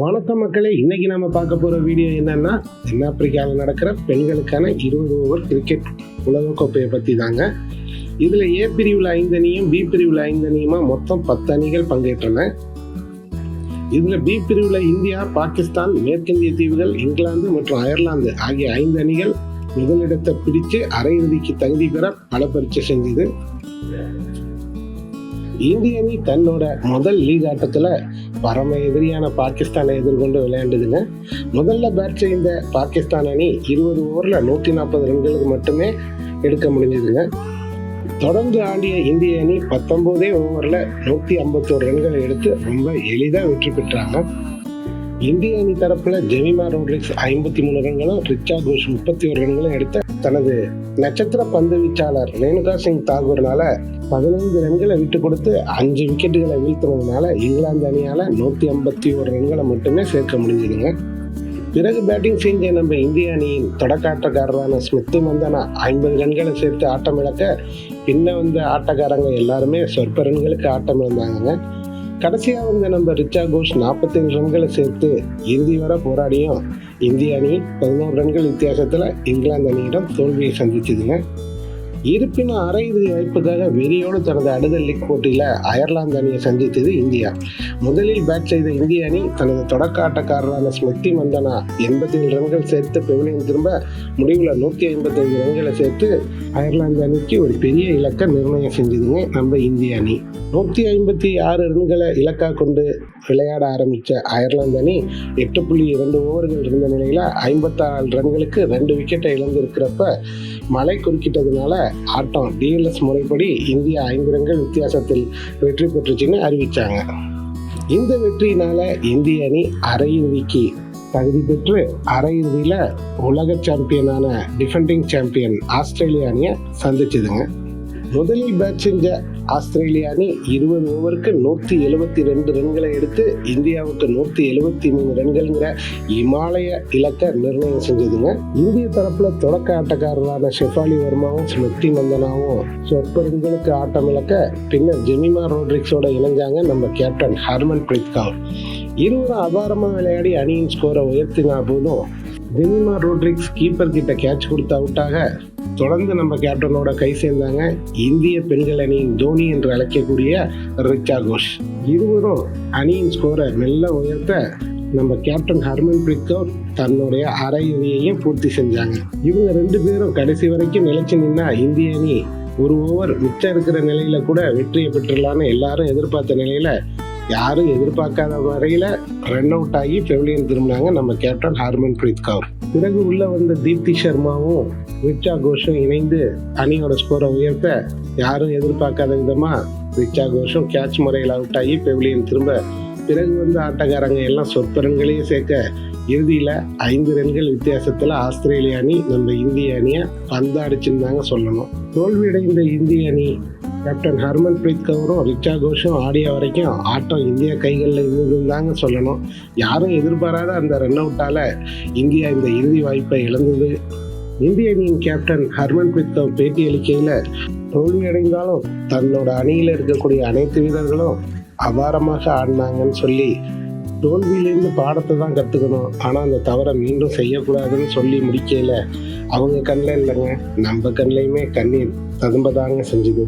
வணக்கம் மக்களே, இன்னைக்கு நம்ம பார்க்க போற வீடியோ என்னன்னா, தென்னாப்பிரிக்காவில் நடக்கிற பெண்களுக்கான 20 ஓவர் கிரிக்கெட் உலகக்கோப்பையை பத்தி தாங்க. இதுல ஏ பிரிவுல 5 அணியும் பி பிரிவுல 5 அணியுமா மொத்தம் 10 அணிகள் பங்கேற்றன. இதுல பி பிரிவுல இந்தியா, பாகிஸ்தான், மேற்கிந்திய தீவுகள், இங்கிலாந்து மற்றும் அயர்லாந்து ஆகிய 5 அணிகள் முதலிடத்தை பிடிச்சு அரையிறுதிக்கு தகுதி பெற பல பரீட்சை செஞ்சது. இந்திய அணி தன்னோட முதல் லீக் ஆட்டத்துல பரம எதிரியான பாகிஸ்தானை எதிர்கொண்டு விளையாண்டுதுங்க. முதல்ல பேட் செய்த பாகிஸ்தான் அணி 20 ஓவர்ல 140 ரன்களுக்கு மட்டுமே எடுக்க முடிஞ்சதுங்க. தொடர்ந்து ஆடிய இந்திய அணி 19 ஓவர்ல 151 ரன்களை எடுத்து ரொம்ப எளிதா வெற்றி பெற்றாங்க. இந்திய அணி தரப்புல ஜெமிமா ரோட்ரிக்ஸ் 53 ரன்களும், ரிச்சா கோஷ் 31 ரன்களும் எடுத்த தனது நட்சத்திர பந்து வீச்சாளர் ரேணுகா சிங் தாகூர்னால 15 ரன்களை விட்டு கொடுத்து 5 விக்கெட்டுகளை வீழ்த்தினதுனால இங்கிலாந்து அணியால 151 ரன்களை மட்டுமே சேர்க்க முடிஞ்சதுங்க. பிறகு பேட்டிங் செஞ்ச நம்ம இந்திய அணியின் தொடக்காட்டக்காரரான ஸ்மித் மந்தனா 50 ரன்களை சேர்த்து ஆட்டம் இழக்க, பின்ன வந்த ஆட்டக்காரங்க எல்லாருமே சொற்ப ரன்களுக்கு ஆட்டம் இழந்தாங்க. கடைசியா வந்த நம்ம ரிச்சா கோஷ் 47 ரன்களை சேர்த்து இறுதி வரை போராடியும் இந்திய அணி 11 ரன்கள் வித்தியாசத்துல இங்கிலாந்து அணியிடம் தோல்வியை சந்திச்சதுங்க. இருப்பினும் அரையிறுதி வாய்ப்புக்காக வெறியோடு தனது அடுத்த லீக் போட்டியில அயர்லாந்து அணியை சந்தித்தது இந்தியா. முதலில் பேட் செய்த இந்திய அணி தனது தொடக்க ஆட்டக்காரரான ஸ்மித் மந்தனா 87 ரன்கள் சேர்த்து பெவிலியன் திரும்ப முடிவுல 155 ரன்களை சேர்த்து அயர்லாந்து அணிக்கு ஒரு பெரிய இலக்கை நிர்ணயம் செஞ்சதுங்க. நம்ம இந்திய அணி 156 ரன்களை இலக்கா கொண்டு விளையாட ஆரம்பித்த அயர்லாந்து அணி 8.2 ஓவர்கள் இருந்த நிலையில் 54 ரன்களுக்கு 2 விக்கெட்டை இழந்திருக்கிறப்ப மழை குறுக்கிட்டதுனால ஆட்டம் டிஎல்எஸ் முறைப்படி இந்தியா 5 ரன்கள் வித்தியாசத்தில் வெற்றி பெற்றுச்சுன்னு அறிவித்தாங்க. இந்த வெற்றியினால இந்திய அணி அரையிறுதிக்கு தகுதி பெற்று அரையிறுதியில் உலக சாம்பியனான டிஃபெண்டிங் சாம்பியன் ஆஸ்திரேலியா அணியை சந்திச்சதுங்க. முதலில் பேட் செஞ்ச ஆஸ்திரேலியா அணி 20 ஓவருக்கு 172 ரன்களை எடுத்து இந்தியாவுக்கு 173 ரன்கள்ங்கிற இமாலய இலக்கை நிர்ணயம் செஞ்சதுங்க. இந்திய தரப்புல தொடக்க ஆட்டக்காரரான ஷெஃபாலி வர்மாவும் ஸ்மித் மந்தனாவும் சொற்ப ரன்களுக்கு ஆட்டம் இழக்க, பின்னர் ஜெமிமா ரோட்ரிக்ஸோட இணைஞ்சாங்க நம்ம கேப்டன் ஹர்மன் பிரீத் கவுர். இருவரும் அபாரமா விளையாடி அணியின் ஸ்கோரை உயர்த்தினா போதும் ஜெமிமா ரோட்ரிக்ஸ் கீப்பர் கிட்ட கேட்ச் கொடுத்து அவுட்டாக தொடர்ந்து நம்ம கேப்டனோட கை சேர்ந்தாங்க இந்திய பெண்கள் அணியின் தோனி என்று அழைக்கக்கூடிய ரிச்சா கோஷ். இருவரும் அணியின் ஸ்கோரை மெல்ல உயர்த்த நம்ம கேப்டன் ஹர்மன் பிரீத் கவுர் தன்னுடைய அரையிறுதியையும் பூர்த்தி செஞ்சாங்க. இவங்க 2 பேரும் கடைசி வரைக்கும் நிலைச்சு நின்னா இந்திய அணி ஒரு ஓவர் மிச்சம் இருக்கிற நிலையில கூட வெற்றியை பெற்றுலான்னு எல்லாரும் எதிர்பார்த்த நிலையில யாரும் எதிர்பார்க்காத வரையில ரன் அவுட் ஆகி பெவிலியன் திரும்பினாங்க நம்ம கேப்டன் ஹர்மன் பிரீத் கவுர். பிறகு உள்ள வந்த தீப்தி சர்மாவும் ரிச்சா கோஷும் இணைந்து அணியோட ஸ்கோரை உயர்த்த, யாரும் எதிர்பார்க்காத விதமா ரிச்சா கோஷும் கேட்ச் முறையில் அவுட் ஆகி பெவிலியன் திரும்ப, பிறகு வந்து ஆட்டக்காரங்க எல்லாம் சொற்ப ரன்களையே சேர்க்க இறுதியில 5 ரன்கள் வித்தியாசத்துல ஆஸ்திரேலிய அணி நம்ம இந்திய அணியை பந்தாடிச்சுன்னு சொல்லணும். தோல்வியடைந்த இந்திய அணி கேப்டன் ஹர்மன் பிரீத் கவுரும் ரிச்சா கோஷும் ஆடிய வரைக்கும் ஆட்டம் இந்தியா கைகளில் இருந்துதாங்க சொல்லணும். யாரும் எதிர்பாராத அந்த ரன் அவுட்டால இந்தியா இந்த இறுதி வாய்ப்பை இழந்தது. இந்திய அணியின் கேப்டன் ஹர்மன் பிரீத் கவுர் பேட்டி அளிக்கையில், தோல்வியடைந்தாலும் தன்னோட அணியில் இருக்கக்கூடிய அனைத்து வீரர்களும் அபாரமாக ஆடினாங்கன்னு சொல்லி, தோல்வியிலேருந்து பாடத்தை தான் கற்றுக்கணும், ஆனால் அந்த தவறை மீண்டும் செய்யக்கூடாதுன்னு சொல்லி முடிக்கையில் அவங்க கண்ணில் இல்லைங்க, நம்ம கண்ணிலையுமே கண்ணீர் ததும்பதாங்க செஞ்சுது.